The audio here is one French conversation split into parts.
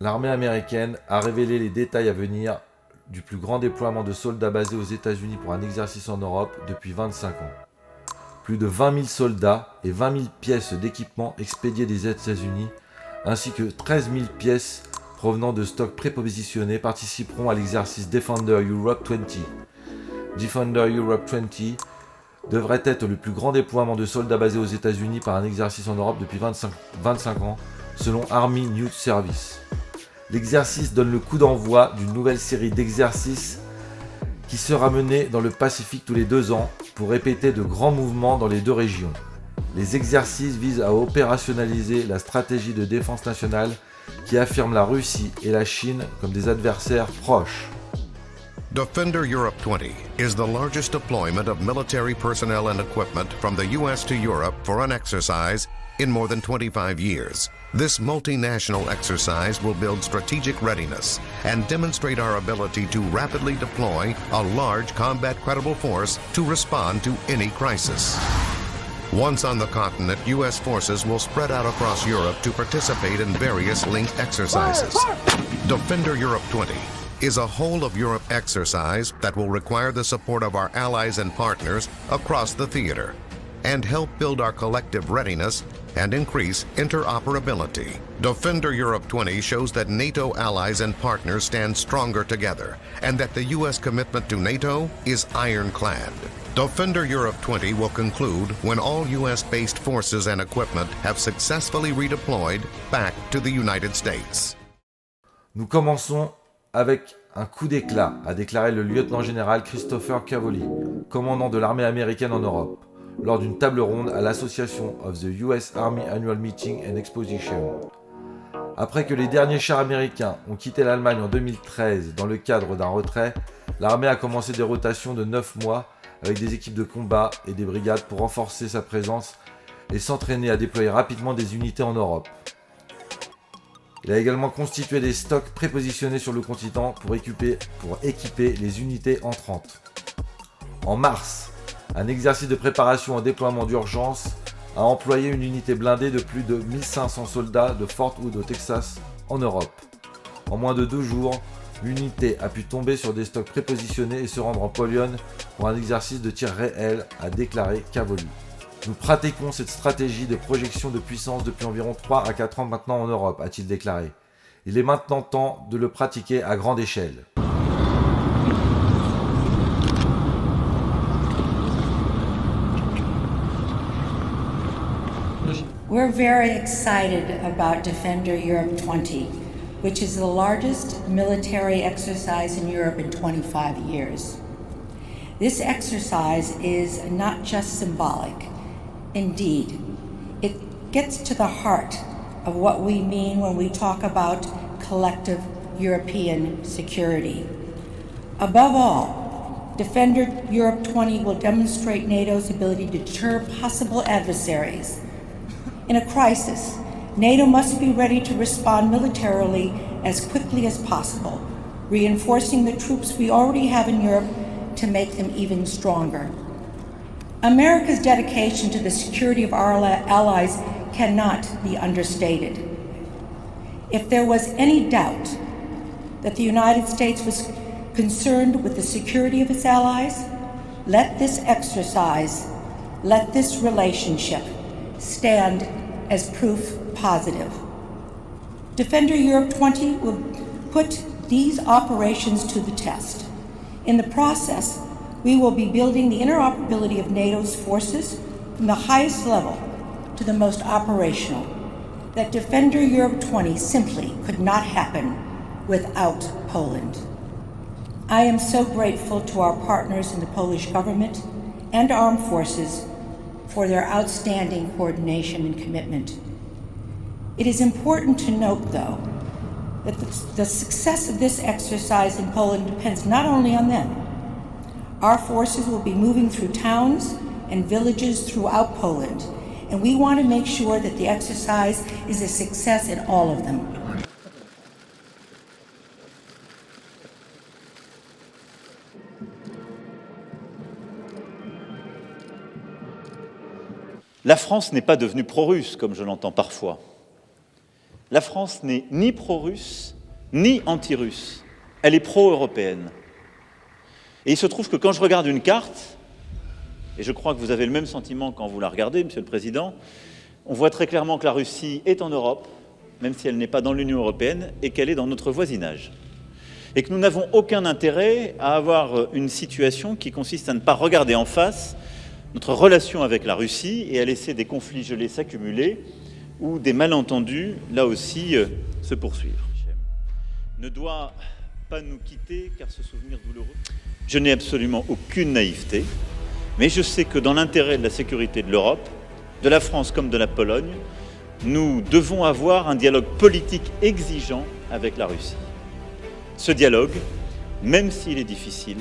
L'armée américaine a révélé les détails à venir du plus grand déploiement de soldats basés aux États-Unis pour un exercice en Europe depuis 25 ans. Plus de 20 000 soldats et 20 000 pièces d'équipement expédiées des États-Unis, ainsi que 13 000 pièces provenant de stocks prépositionnés participeront à l'exercice Defender Europe 20. Defender Europe 20 devrait être le plus grand déploiement de soldats basés aux États-Unis par un exercice en Europe depuis 25 ans, selon Army News Service. L'exercice donne le coup d'envoi d'une nouvelle série d'exercices qui sera menée dans le Pacifique tous les 2 ans pour répéter de grands mouvements dans les 2 régions. Les exercices visent à opérationnaliser la stratégie de défense nationale qui affirme la Russie et la Chine comme des adversaires proches. Defender Europe 20 is the largest deployment of military personnel and equipment from the U.S. to Europe for an exercise in more than 25 years. This multinational exercise will build strategic readiness and demonstrate our ability to rapidly deploy a large combat-credible force to respond to any crisis. Once on the continent, U.S. forces will spread out across Europe to participate in various linked exercises. Defender Europe 20 is a whole-of-Europe exercise that will require the support of our allies and partners across the theater and help build our collective readiness and increase interoperability. Defender Europe 20 shows that NATO allies and partners stand stronger together and that the U.S. commitment to NATO is ironclad. Defender Europe 20 will conclude when all U.S.-based forces and equipment have successfully redeployed back to the United States. Nous commençons avec un coup d'éclat, a déclaré le lieutenant-général Christopher Cavoli, commandant de l'armée américaine en Europe, lors d'une table ronde à l'Association of the US Army Annual Meeting and Exposition. Après que les derniers chars américains ont quitté l'Allemagne en 2013 dans le cadre d'un retrait, l'armée a commencé des rotations de 9 mois avec des équipes de combat et des brigades pour renforcer sa présence et s'entraîner à déployer rapidement des unités en Europe. Il a également constitué des stocks prépositionnés sur le continent pour équiper les unités entrantes. En mars, un exercice de préparation au déploiement d'urgence a employé une unité blindée de plus de 1500 soldats de Fort Hood au Texas, en Europe. En moins de 2 jours, l'unité a pu tomber sur des stocks prépositionnés et se rendre en Pologne pour un exercice de tir réel, a déclaré Cavoli. Nous pratiquons cette stratégie de projection de puissance depuis environ 3 à 4 ans maintenant en Europe, a-t-il déclaré. Il est maintenant temps de le pratiquer à grande échelle. We're very excited about Defender Europe 20, which is the largest military exercise in Europe in 25 years. This exercise is not just symbolic. Indeed, it gets to the heart of what we mean when we talk about collective European security. Above all, Defender Europe 20 will demonstrate NATO's ability to deter possible adversaries. In a crisis, NATO must be ready to respond militarily as quickly as possible, reinforcing the troops we already have in Europe to make them even stronger. America's dedication to the security of our allies cannot be understated. If there was any doubt that the United States was concerned with the security of its allies, let this exercise, let this relationship stand as proof positive. Defender Europe 20 will put these operations to the test. In the process, we will be building the interoperability of NATO's forces from the highest level to the most operational. That Defender Europe 20 simply could not happen without Poland. I am so grateful to our partners in the Polish government and armed forces for their outstanding coordination and commitment. It is important to note, though, that the success of this exercise in Poland depends not only on them. Our forces will be moving through towns and villages throughout Poland, and we want to make sure that the exercise is a success in all of them. La France n'est pas devenue pro-russe, comme je l'entends parfois. La France n'est ni pro-russe, ni anti-russe. Elle est pro-européenne. Et il se trouve que quand je regarde une carte, et je crois que vous avez le même sentiment quand vous la regardez, Monsieur le Président, on voit très clairement que la Russie est en Europe, même si elle n'est pas dans l'Union européenne, et qu'elle est dans notre voisinage. Et que nous n'avons aucun intérêt à avoir une situation qui consiste à ne pas regarder en face notre relation avec la Russie et à laisser des conflits gelés s'accumuler ou des malentendus, là aussi, se poursuivre. Ne doit pas nous quitter, car ce souvenir douloureux. Je n'ai absolument aucune naïveté, mais je sais que dans l'intérêt de la sécurité de l'Europe, de la France comme de la Pologne, nous devons avoir un dialogue politique exigeant avec la Russie. Ce dialogue, même s'il est difficile,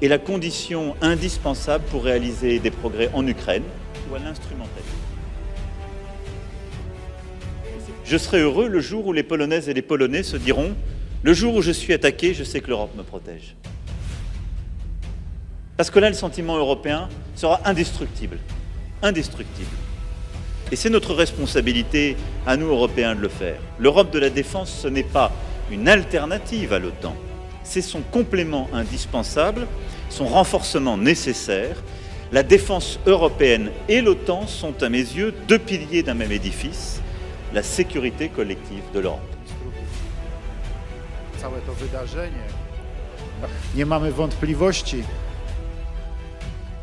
est la condition indispensable pour réaliser des progrès en Ukraine ou à l'instrumentalisme. Je serai heureux le jour où les Polonaises et les Polonais se diront « Le jour où je suis attaqué, je sais que l'Europe me protège ». Parce que là, le sentiment européen sera indestructible. Indestructible. Et c'est notre responsabilité, à nous, Européens, de le faire. L'Europe de la défense, ce n'est pas une alternative à l'OTAN. C'est son complément indispensable, son renforcement nécessaire. La défense européenne et l'OTAN sont, à mes yeux, deux piliers d'un même édifice, la sécurité collective de l'Europe. Całe to wydarzenie. Nie mamy wątpliwości,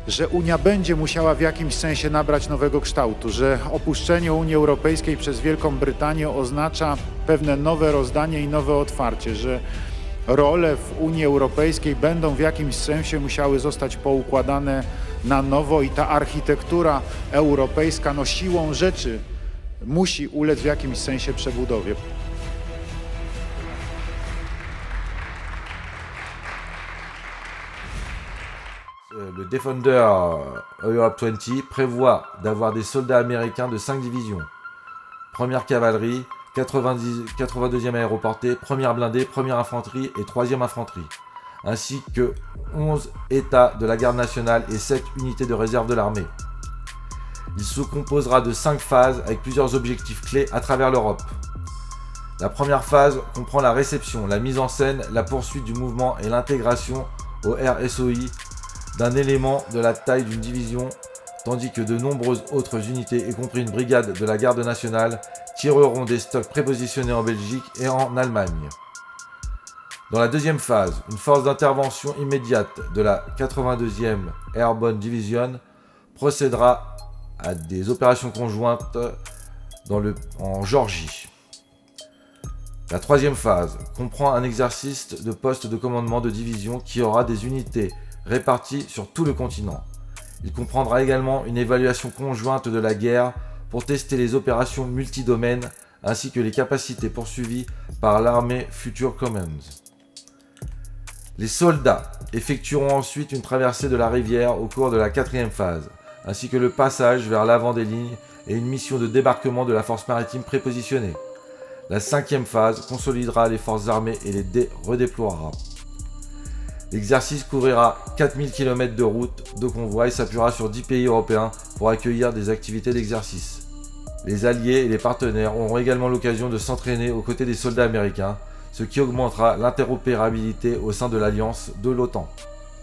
że Unia będzie musiała w jakimś sensie nabrać nowego kształtu, że opuszczenie Unii Europejskiej przez Wielką Brytanię oznacza pewne nowe rozdanie i nowe otwarcie, że role w Unii Europejskiej będą w jakimś sensie musiały zostać poukładane na nowo i ta architektura europejska siłą rzeczy musi ulec w jakimś sensie przebudowie. Le Defender Europe 20 prévoit d'avoir des soldats américains de 5 divisions. Première cavalerie, 82e aéroportée, première blindée, première infanterie et 3e infanterie, ainsi que 11 États de la garde nationale et 7 unités de réserve de l'armée. Il se composera de 5 phases avec plusieurs objectifs clés à travers l'Europe. La première phase comprend la réception, la mise en scène, la poursuite du mouvement et l'intégration au RSOI d'un élément de la taille d'une division, tandis que de nombreuses autres unités, y compris une brigade de la garde nationale, tireront des stocks prépositionnés en Belgique et en Allemagne. Dans la deuxième phase, une force d'intervention immédiate de la 82e Airborne procédera à des opérations conjointes en Géorgie. La troisième phase comprend un exercice de poste de commandement de division qui aura des unités réparties sur tout le continent. Il comprendra également une évaluation conjointe de la guerre pour tester les opérations multidomaines ainsi que les capacités poursuivies par l'armée Future Commands. Les soldats effectueront ensuite une traversée de la rivière au cours de la quatrième phase, ainsi que le passage vers l'avant des lignes et une mission de débarquement de la force maritime prépositionnée. La cinquième phase consolidera les forces armées et les redéploiera. L'exercice couvrira 4000 km de route de convoi et s'appuiera sur 10 pays européens pour accueillir des activités d'exercice. Les alliés et les partenaires auront également l'occasion de s'entraîner aux côtés des soldats américains, ce qui augmentera l'interopérabilité au sein de l'alliance de l'OTAN.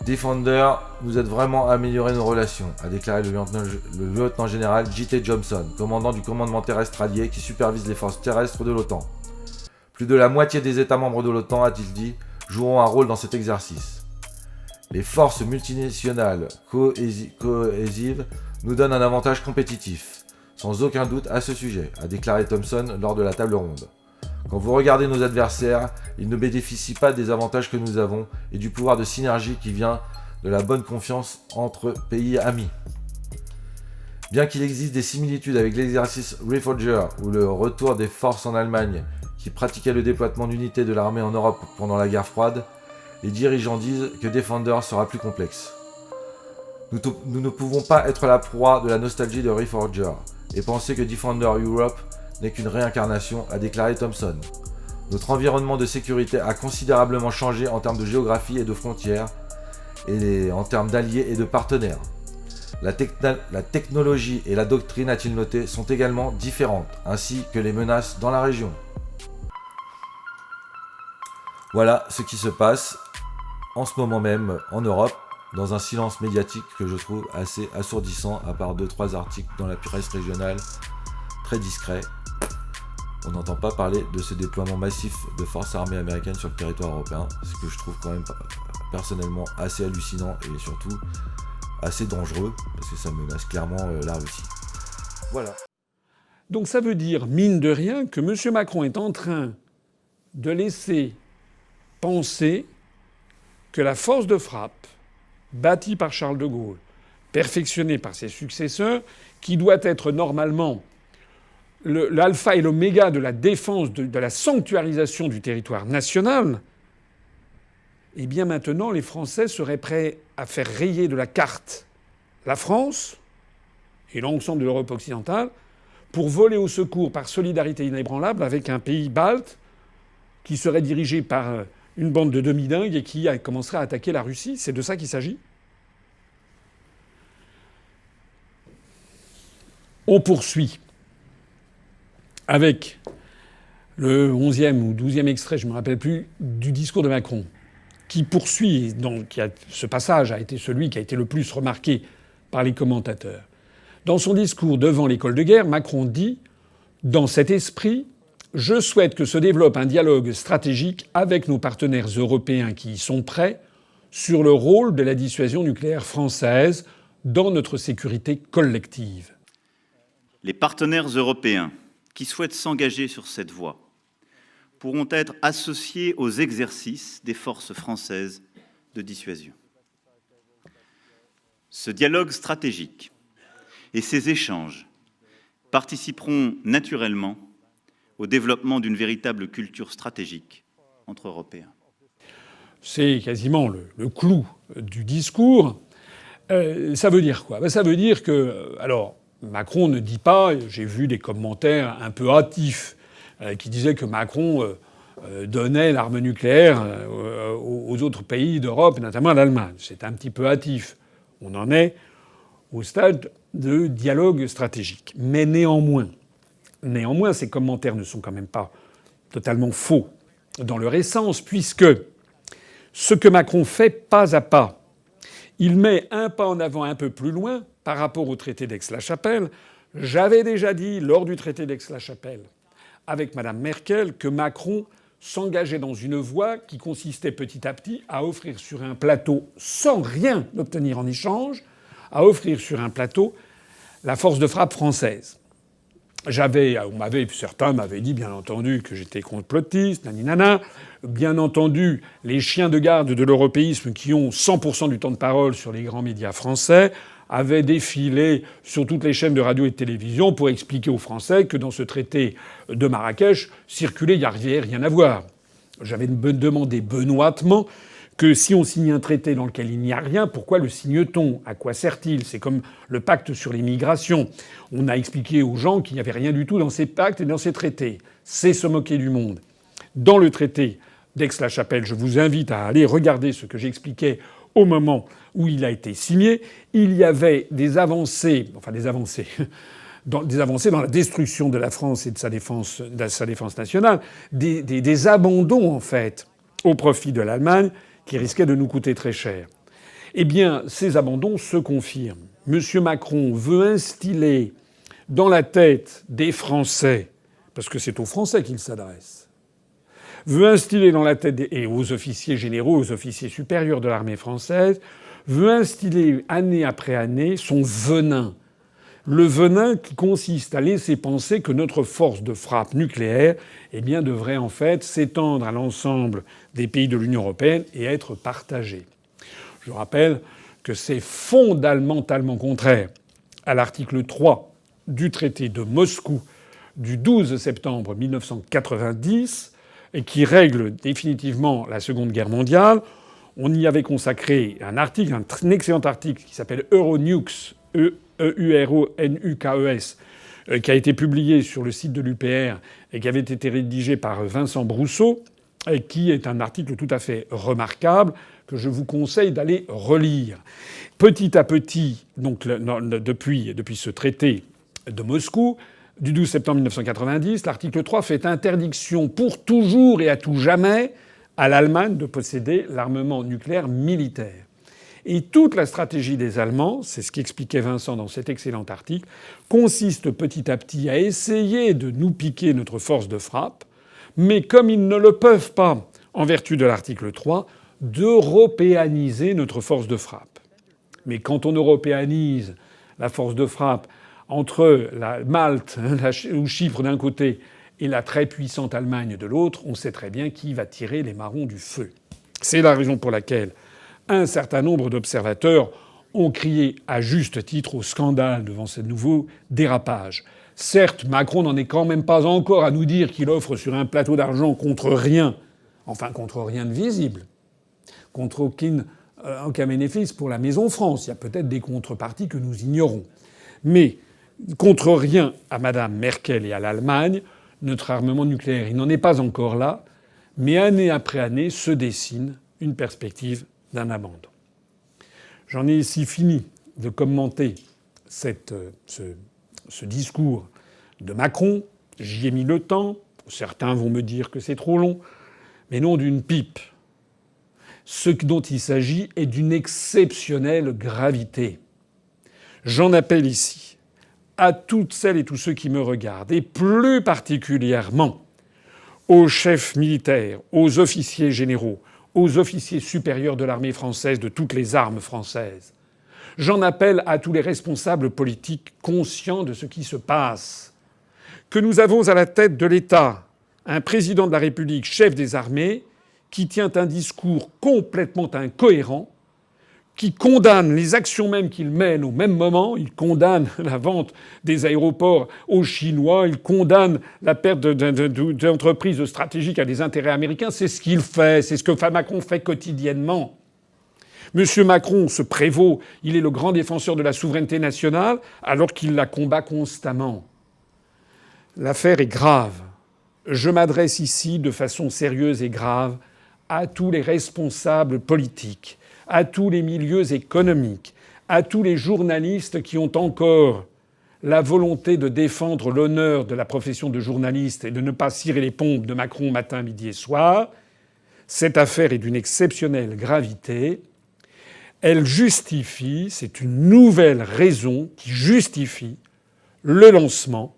Defender nous aide vraiment à améliorer nos relations, a déclaré le lieutenant général J.T. Johnson, commandant du commandement terrestre allié qui supervise les forces terrestres de l'OTAN. Plus de la moitié des États membres de l'OTAN, a-t-il dit, joueront un rôle dans cet exercice. Les forces multinationales cohésives nous donnent un avantage compétitif, sans aucun doute à ce sujet, a déclaré Thompson lors de la table ronde. Quand vous regardez nos adversaires, ils ne bénéficient pas des avantages que nous avons et du pouvoir de synergie qui vient de la bonne confiance entre pays amis. Bien qu'il existe des similitudes avec l'exercice Reforger ou le retour des forces en Allemagne qui pratiquaient le déploiement d'unités de l'armée en Europe pendant la guerre froide, les dirigeants disent que Defender sera plus complexe. Nous ne pouvons pas être la proie de la nostalgie de Reforger et penser que Defender Europe n'est qu'une réincarnation, a déclaré Thompson. Notre environnement de sécurité a considérablement changé en termes de géographie et de frontières, et en termes d'alliés et de partenaires. La technologie et la doctrine, a-t-il noté, sont également différentes, ainsi que les menaces dans la région. Voilà ce qui se passe en ce moment même en Europe, dans un silence médiatique que je trouve assez assourdissant, à part 2-3 articles dans la presse régionale très discrets. On n'entend pas parler de ce déploiement massif de forces armées américaines sur le territoire européen, ce que je trouve quand même personnellement assez hallucinant et surtout assez dangereux, parce que ça menace clairement la Russie. Voilà. Donc ça veut dire, mine de rien, que M. Macron est en train de laisser penser que la force de frappe, bâtie par Charles de Gaulle, perfectionnée par ses successeurs, qui doit être normalement l'alpha et l'oméga de la défense, de la sanctuarisation du territoire national, eh bien maintenant les Français seraient prêts à faire rayer de la carte la France et l'ensemble de l'Europe occidentale pour voler au secours par solidarité inébranlable avec un pays balte qui serait dirigé par une bande de demi-dingues et qui commencerait à attaquer la Russie. C'est de ça qu'il s'agit. On poursuit avec le 11e ou 12e extrait, je ne me rappelle plus, du discours de Macron, qui poursuit, donc ce passage a été celui qui a été le plus remarqué par les commentateurs. Dans son discours devant l'école de guerre, Macron dit « Dans cet esprit, je souhaite que se développe un dialogue stratégique avec nos partenaires européens qui y sont prêts sur le rôle de la dissuasion nucléaire française dans notre sécurité collective. » Les partenaires européens qui souhaitent s'engager sur cette voie pourront être associés aux exercices des forces françaises de dissuasion. Ce dialogue stratégique et ces échanges participeront naturellement au développement d'une véritable culture stratégique entre Européens. C'est quasiment le clou du discours. Ça veut dire quoi ? Ça veut dire que... Alors, Macron ne dit pas... J'ai vu des commentaires un peu hâtifs qui disaient que Macron donnait l'arme nucléaire aux autres pays d'Europe, notamment à l'Allemagne. C'est un petit peu hâtif. On en est au stade de dialogue stratégique. Mais néanmoins, ces commentaires ne sont quand même pas totalement faux dans leur essence, puisque ce que Macron fait pas à pas, il met un pas en avant un peu plus loin par rapport au traité d'Aix-la-Chapelle. J'avais déjà dit lors du traité d'Aix-la-Chapelle avec Mme Merkel que Macron s'engageait dans une voie qui consistait petit à petit à offrir sur un plateau, sans rien obtenir en échange, à offrir sur un plateau la force de frappe française. Certains m'avaient dit, bien entendu, que j'étais complotiste, naninana. Bien entendu, les chiens de garde de l'européisme qui ont 100% du temps de parole sur les grands médias français avaient défilé sur toutes les chaînes de radio et de télévision pour expliquer aux Français que dans ce traité de Marrakech, circuler, il n'y avait rien à voir. J'avais demandé benoîtement que si on signe un traité dans lequel il n'y a rien, pourquoi le signe-t-on ? À quoi sert-il ? C'est comme le pacte sur les migrations. On a expliqué aux gens qu'il n'y avait rien du tout dans ces pactes et dans ces traités. C'est se moquer du monde. Dans le traité d'Aix-la-Chapelle, je vous invite à aller regarder ce que j'expliquais au moment où il a été signé. Il y avait des avancées dans la destruction de la France et de sa défense nationale, des abandons, en fait, au profit de l'Allemagne, qui risquaient de nous coûter très cher. Eh bien, ces abandons se confirment. M. Macron veut instiller dans la tête des Français, parce que c'est aux Français qu'il s'adresse, veut instiller dans la tête et aux officiers généraux, aux officiers supérieurs de l'armée française, veut instiller année après année son venin. Le venin qui consiste à laisser penser que notre force de frappe nucléaire, eh bien, devrait en fait s'étendre à l'ensemble des pays de l'Union européenne et être partagée. Je rappelle que c'est fondamentalement contraire à l'article 3 du traité de Moscou du 12 septembre 1990 et qui règle définitivement la Seconde Guerre mondiale. On y avait consacré un article, un excellent article qui s'appelle Euronukes, EURONUKES, qui a été publié sur le site de l'UPR et qui avait été rédigé par Vincent Brousseau, et qui est un article tout à fait remarquable que je vous conseille d'aller relire. Petit à petit, donc depuis ce traité de Moscou, du 12 septembre 1990, l'article 3 fait interdiction pour toujours et à tout jamais à l'Allemagne de posséder l'armement nucléaire militaire. Et toute la stratégie des Allemands, c'est ce qu'expliquait Vincent dans cet excellent article, consiste petit à petit à essayer de nous piquer notre force de frappe, mais comme ils ne le peuvent pas, en vertu de l'article 3, d'européaniser notre force de frappe. Mais quand on européanise la force de frappe entre la Malte ou Chypre d'un côté et la très puissante Allemagne de l'autre, on sait très bien qui va tirer les marrons du feu. C'est la raison pour laquelle un certain nombre d'observateurs ont crié à juste titre au scandale devant ce nouveau dérapage. Certes, Macron n'en est quand même pas encore à nous dire qu'il offre sur un plateau d'argent contre rien, enfin contre rien de visible, contre aucun bénéfice pour la Maison France. Il y a peut-être des contreparties que nous ignorons. Mais contre rien à Mme Merkel et à l'Allemagne, notre armement nucléaire, il n'en est pas encore là, mais année après année se dessine une perspective d'un abandon. J'en ai ici fini de commenter ce discours de Macron. J'y ai mis le temps. Certains vont me dire que c'est trop long. Mais non d'une pipe. Ce dont il s'agit est d'une exceptionnelle gravité. J'en appelle ici à toutes celles et tous ceux qui me regardent, et plus particulièrement aux chefs militaires, aux officiers généraux, aux officiers supérieurs de l'armée française, de toutes les armes françaises. J'en appelle à tous les responsables politiques conscients de ce qui se passe. Que nous avons à la tête de l'État un président de la République, chef des armées, qui tient un discours complètement incohérent, qui condamne les actions mêmes qu'il mène au même moment. Il condamne la vente des aéroports aux Chinois, il condamne la perte d'entreprises stratégiques à des intérêts américains. C'est ce qu'il fait, c'est ce que Macron fait quotidiennement. M. Macron se prévaut, il est le grand défenseur de la souveraineté nationale, alors qu'il la combat constamment. L'affaire est grave. Je m'adresse ici de façon sérieuse et grave à tous les responsables politiques, à tous les milieux économiques, à tous les journalistes qui ont encore la volonté de défendre l'honneur de la profession de journaliste et de ne pas cirer les pompes de Macron matin, midi et soir. Cette affaire est d'une exceptionnelle gravité. Elle justifie, c'est une nouvelle raison qui justifie le lancement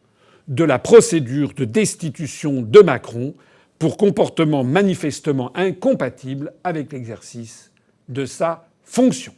de la procédure de destitution de Macron pour comportement manifestement incompatible avec l'exercice de sa fonction.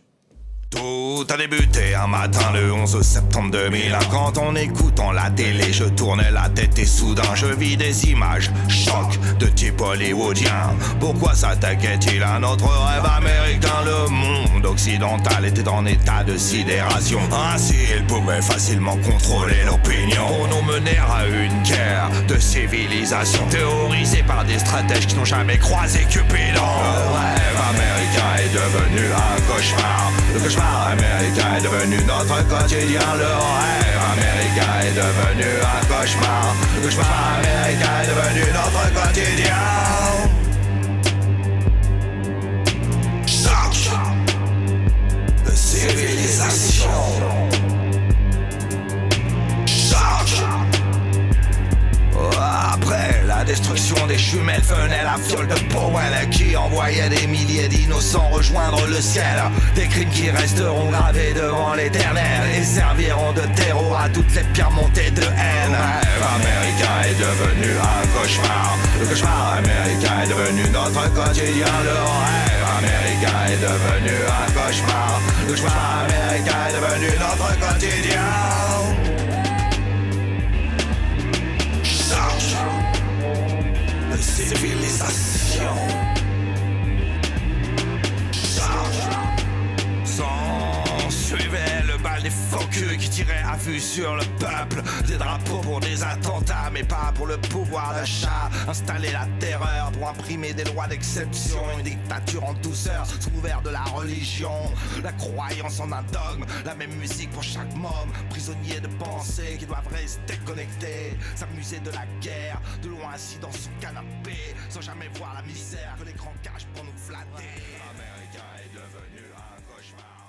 Tout a débuté un matin le 11 septembre 2001. Quand en écoutant la télé, je tournais la tête et soudain je vis des images choc de type hollywoodien. Pourquoi s'attaquait-il à notre rêve américain? Le monde occidental était en état de sidération. Ainsi il pouvait facilement contrôler l'opinion. On nous menait à une guerre de civilisation théorisée par des stratèges qui n'ont jamais croisé Cupidon. Le rêve américain est devenu un cauchemar. Le cauchemar américain est devenu notre quotidien. Le rêve américain est devenu un cauchemar. Le cauchemar américain est devenu notre quotidien. Choc de civilisation. Choc. Après la destruction des jumelles venait la fiole de Powell qui envoyait des milliers d'innocents rejoindre le ciel. Des crimes qui resteront gravés devant l'éternel et serviront de terreau à toutes les pires montées de haine. Le rêve américain est devenu un cauchemar. Le cauchemar américain est devenu notre quotidien. Le rêve américain est devenu un cauchemar. Le cauchemar américain est devenu notre quotidien. De civilisation. S'en suivait le bal des faux culs qui tiraient à vue sur le peuple. Des drapeaux pour des attentats, mais pas pour le pouvoir d'achat. Installer la terreur pour imprimer des lois d'exception. Une dictature en douceur, sous couvert de la religion. La croyance en un dogme, la même musique pour chaque môme. Prisonnier de pensée qui doivent rester connectés. S'amuser de la guerre, de loin assis dans son canapé. Sans jamais voir la misère que l'écran cache pour nous flatter. L'Américain est devenu un cauchemar.